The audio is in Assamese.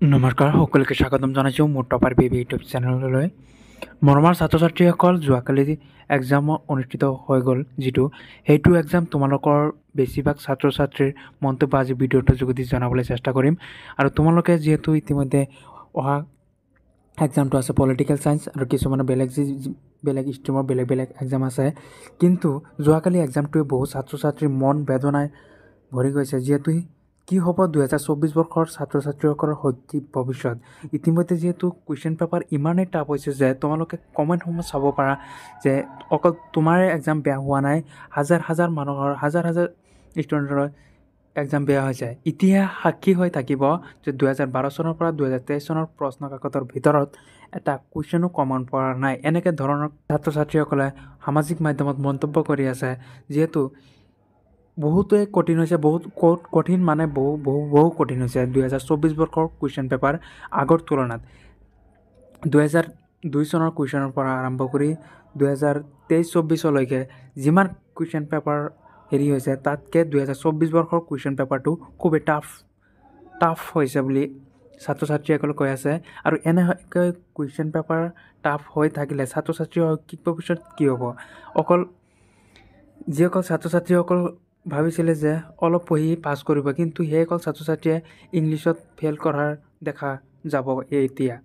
নমস্কাৰ সকলোকে স্বাগতম জনাইছোঁ মোৰ টপাৰ বেবী ইউটিউব চেনেললৈ। মৰমৰ ছাত্ৰ ছাত্ৰীসকল, যোৱাকালি এক্সাম অনুষ্ঠিত হৈ গ'ল, সেইটো এক্সাম তোমালোকৰ বেছিভাগ ছাত্ৰ ছাত্ৰীৰ মন্তব্য আজি ভিডিঅ'টোৰ যোগেদি জনাবলৈ চেষ্টা কৰিম। আৰু তোমালোকে যিহেতু ইতিমধ্যে অহা এক্সামটো আছে পলিটিকেল ছায়েন্স, আৰু কিছুমানৰ বেলেগ ষ্ট্ৰীমৰ বেলেগ এক্সাম আছে, কিন্তু যোৱাকালি এক্সামটোৱে বহু ছাত্ৰ ছাত্ৰীৰ মন বেদনাই ভৰি গৈছে। যিহেতু কি হ'ব 2024 বৰ্ষৰ ছাত্ৰ ছাত্ৰীসকলৰ শৈক্ষিক ভৱিষ্যত। ইতিমধ্যে যিহেতু কুৱেশ্যন পেপাৰ ইমানেই টাফ হৈছে যে তোমালোকে কমেণ্টসমূহ চাব পাৰা যে অকল তোমাৰে এক্সাম বেয়া হোৱা নাই, হাজাৰ মানুহৰ হাজাৰ ষ্টুডেণ্টৰ এক্সাম বেয়া হৈছে। এতিয়া সাক্ষী হৈ থাকিব যে 2012 চনৰ পৰা 2023 চনৰ প্ৰশ্ন কাকতৰ ভিতৰত এটা কুৱেশ্যনো কমন পৰা নাই। এনেকৈ ধৰণৰ ছাত্ৰ ছাত্ৰীসকলে সামাজিক মাধ্যমত মন্তব্য কৰি আছে। যিহেতু বহুতেই কঠিন হৈছে, বহুত কঠিন মানে বহু কঠিন হৈছে 2024 বৰ্ষৰ কুৱেশ্যন পেপাৰ আগৰ তুলনাত। 2002 চনৰ কুৱেশ্যনৰ পৰা আৰম্ভ কৰি 2023-24লৈকে যিমান কুৱেশ্যন পেপাৰ হৈছে, তাতকৈ 2024 বৰ্ষৰ কুৱেশ্যন পেপাৰটো খুবেই টাফ হৈছে বুলি ছাত্ৰ ছাত্ৰীসকলে কৈ আছে। আৰু এনেকৈ কুৱেশ্যন পেপাৰ টাফ হৈ থাকিলে ছাত্ৰ ছাত্ৰীৰ শৈক্ষিক ভৱিষ্যত কি হ'ব? যিসকল ছাত্ৰ ছাত্ৰীসকল ভাবিছিলে যে অলপ পঢ়ি পাছ কৰিব, কিন্তু সেইসকল ছাত্ৰ ছাত্ৰীয়ে ইংলিছত ফেইল কৰাৰ দেখা যাব এতিয়া।